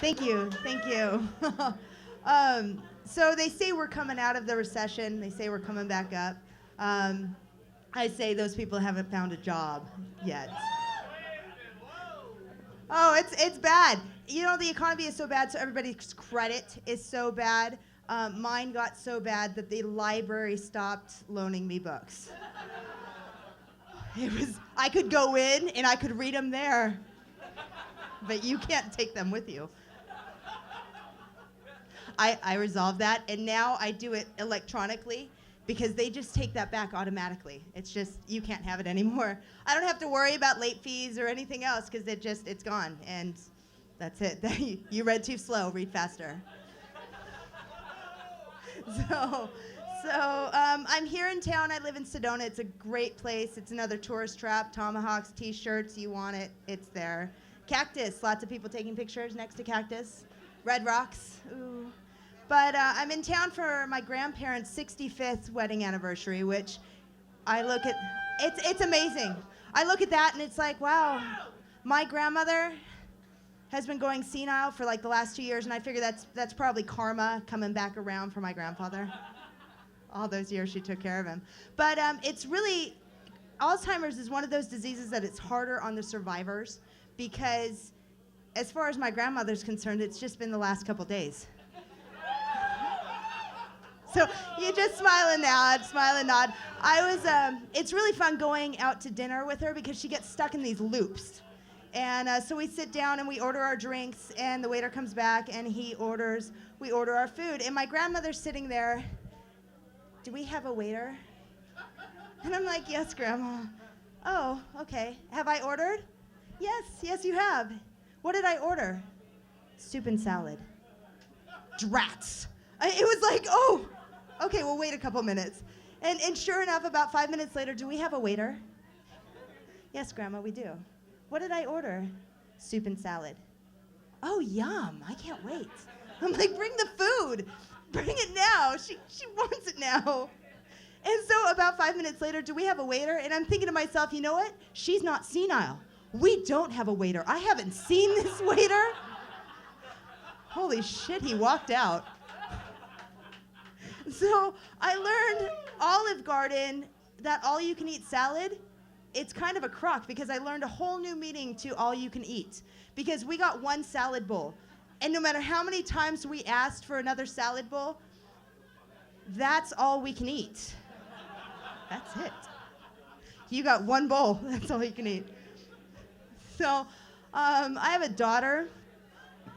Thank you. Thank you. So they say we're coming out of the recession. They say we're coming back up. I say those people haven't found a job yet. Oh, it's bad. You know, the economy is so bad, so everybody's credit is so bad. Mine got so bad that the library stopped loaning me books. I could go in and I could read them there, but you can't take them with you. I resolved that, and now I do it electronically because they just take that back automatically. It's just, you can't have it anymore. I don't have to worry about late fees or anything else because it's gone, and that's it. You read too slow, read faster. So I'm here in town. I live in Sedona. It's a great place. It's another tourist trap. Tomahawks, t-shirts, you want it, it's there. Cactus, lots of people taking pictures next to Cactus. Red Rocks, ooh. But I'm in town for my grandparents' 65th wedding anniversary, which I look at, it's amazing. I look at that and it's like, wow, my grandmother has been going senile for like the last 2 years, and I figure that's probably karma coming back around for my grandfather. All those years she took care of him. But it's really, Alzheimer's is one of those diseases that it's harder on the survivors because as far as my grandmother's concerned, it's just been the last couple days. So you just smile and nod, smile and nod. It's really fun going out to dinner with her because she gets stuck in these loops. And so we sit down and we order our drinks, and the waiter comes back and we order our food. And my grandmother's sitting there, do we have a waiter? And I'm like, yes, Grandma. Oh, okay. Have I ordered? Yes, you have. What did I order? Soup and salad. Drats. It was like, oh, okay, we'll wait a couple minutes. And sure enough, about 5 minutes later, do we have a waiter? Yes, Grandma, we do. What did I order? Soup and salad. Oh, yum, I can't wait. I'm like, bring the food. Bring it now. She wants it now. And so about 5 minutes later, do we have a waiter? And I'm thinking to myself, you know what? She's not senile. We don't have a waiter. I haven't seen this waiter. Holy shit, he walked out. So I learned Olive Garden, that all-you-can-eat salad, it's kind of a crock because I learned a whole new meaning to all-you-can-eat because we got one salad bowl. And no matter how many times we asked for another salad bowl, that's all we can eat. That's it. You got one bowl, that's all you can eat. So I have a daughter,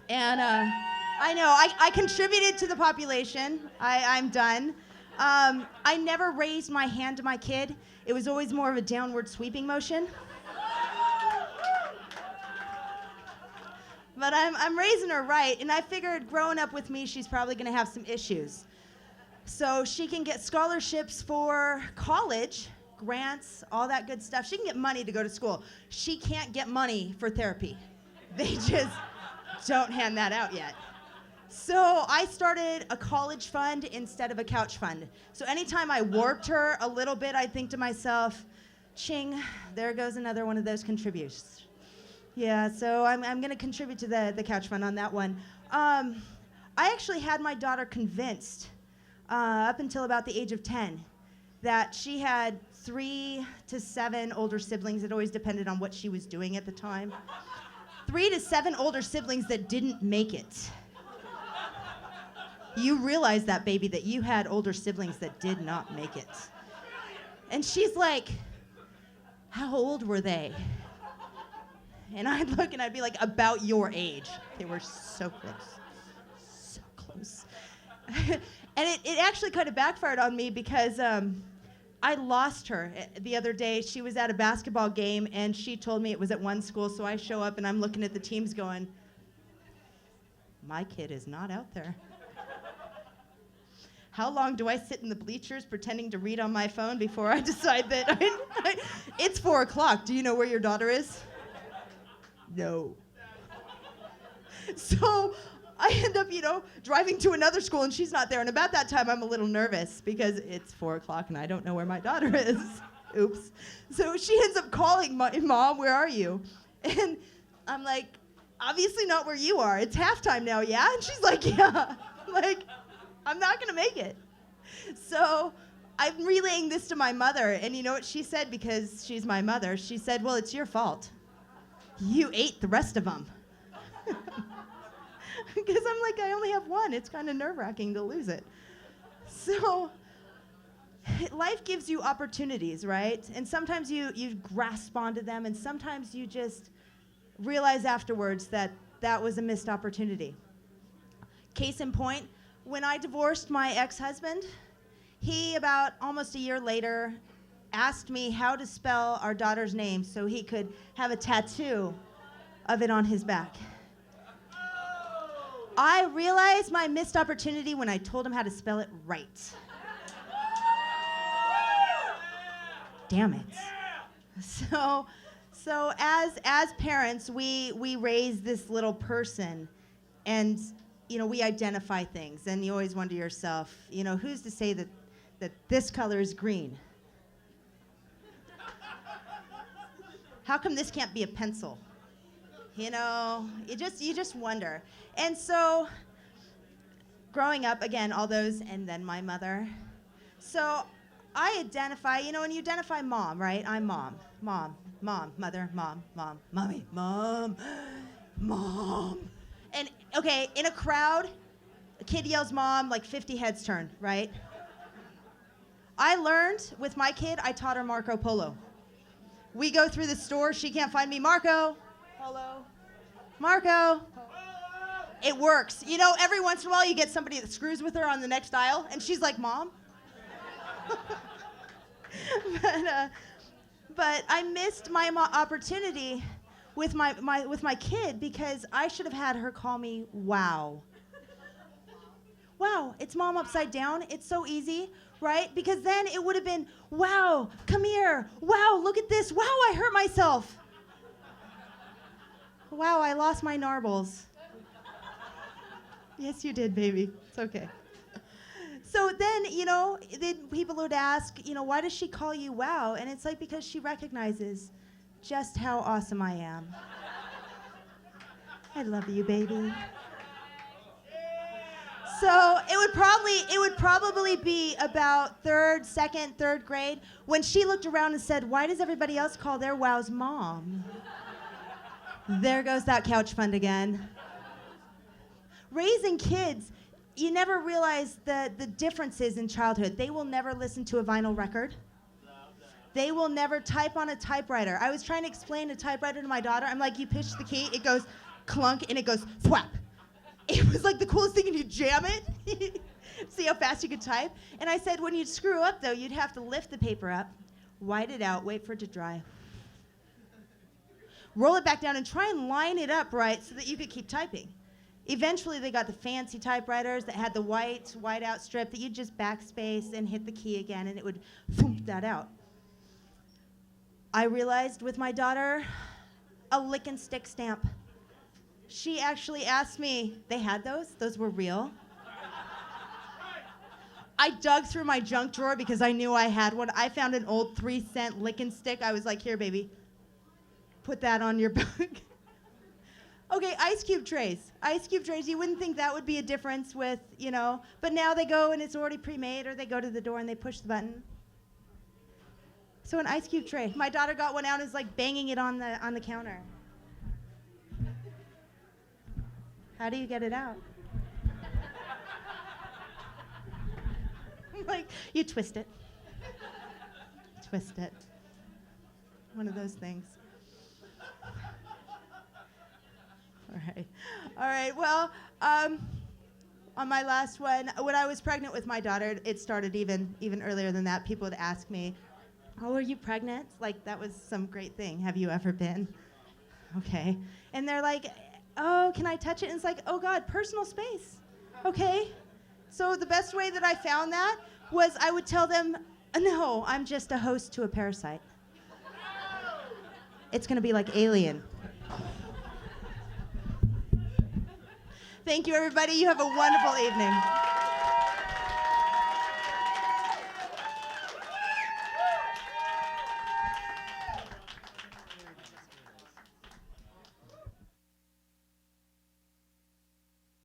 and I know, I contributed to the population. I'm done. I never raised my hand to my kid. It was always more of a downward sweeping motion. But I'm raising her right, and I figured growing up with me, she's probably gonna have some issues. So she can get scholarships for college, grants, all that good stuff. She can get money to go to school. She can't get money for therapy. They just don't hand that out yet. So I started a college fund instead of a couch fund. So anytime I warped her a little bit, I'd think to myself, ching, there goes another one of those contributions. Yeah, so I'm going to contribute to the couch fund on that one. I actually had my daughter convinced up until about the age of 10 that she had 3 to 7 older siblings. It always depended on what she was doing at the time. 3 to 7 older siblings that didn't make it. You realize that, baby, that you had older siblings that did not make it. And she's like, how old were they? And I'd look and I'd be like, about your age. They were so close. So close. And it actually kind of backfired on me because I lost her the other day. She was at a basketball game and she told me it was at one school, so I show up and I'm looking at the teams going, my kid is not out there. How long do I sit in the bleachers pretending to read on my phone before I decide that it's 4 o'clock. Do you know where your daughter is? No. So I end up, driving to another school and she's not there. And about that time, I'm a little nervous because it's 4 o'clock and I don't know where my daughter is. Oops. So she ends up calling Mom, where are you? And I'm like, obviously not where you are. It's halftime now, yeah? And she's like, yeah. Like, I'm not going to make it. So I'm relaying this to my mother, and you know what she said, because she's my mother? She said, well, it's your fault. You ate the rest of them. Because I'm like, I only have one. It's kind of nerve-wracking to lose it. So life gives you opportunities, right? And sometimes you grasp onto them, and sometimes you just realize afterwards that that was a missed opportunity. Case in point, when I divorced my ex-husband, he, about almost a year later, asked me how to spell our daughter's name so he could have a tattoo of it on his back. I realized my missed opportunity when I told him how to spell it right. Damn it. So as parents, we raise this little person, and we identify things, and you always wonder to yourself, who's to say that this color is green? How come this can't be a pencil? You just wonder. And so, growing up, again, all those, and then my mother. So I identify, when you identify mom, right? I'm mom, mother, mom, mommy, mom. And okay, in a crowd, a kid yells mom, like 50 heads turn, right? I learned with my kid, I taught her Marco Polo. We go through the store, she can't find me. Marco Polo. Marco. It works. Every once in a while you get somebody that screws with her on the next aisle, and she's like, Mom? But I missed my opportunity with my kid, because I should have had her call me Wow. Wow, it's Mom upside down. It's so easy, right? Because then it would have been, wow, come here. Wow, look at this. Wow, I hurt myself. Wow, I lost my narbles. Yes, you did, baby. It's okay. So then, people would ask, why does she call you Wow? And it's like, because she recognizes just how awesome I am. I love you, baby. So it would probably be about second, third grade, when she looked around and said, why does everybody else call their Wows Mom? There goes that couch fund again. Raising kids, you never realize the differences in childhood. They will never listen to a vinyl record. They will never type on a typewriter. I was trying to explain a typewriter to my daughter. I'm like, you push the key, it goes clunk, and it goes thwap. It was like the coolest thing, and you jam it. See how fast you could type? And I said, when you'd screw up, though, you'd have to lift the paper up, white it out, wait for it to dry, roll it back down, and try and line it up right so that you could keep typing. Eventually, they got the fancy typewriters that had the white out strip that you'd just backspace and hit the key again, and it would thump that out. I realized with my daughter, a lick and stick stamp. She actually asked me, they had those? Those were real? I dug through my junk drawer because I knew I had one. I found an old 3-cent lick and stick. I was like, here, baby, put that on your book. Okay, ice cube trays. Ice cube trays, you wouldn't think that would be a difference with, but now they go and it's already pre-made, or they go to the door and they push the button. So an ice cube tray. My daughter got one out and is like banging it on the counter. How do you get it out? Like, you twist it. Twist it. One of those things. All right, well, on my last one, when I was pregnant with my daughter, it started even earlier than that. People would ask me, oh, are you pregnant? Like, that was some great thing. Have you ever been? Okay. And they're like, oh, can I touch it? And it's like, oh God, personal space. Okay. So the best way that I found that was I would tell them, no, I'm just a host to a parasite. It's going to be like Alien. Thank you, everybody. You have a wonderful evening.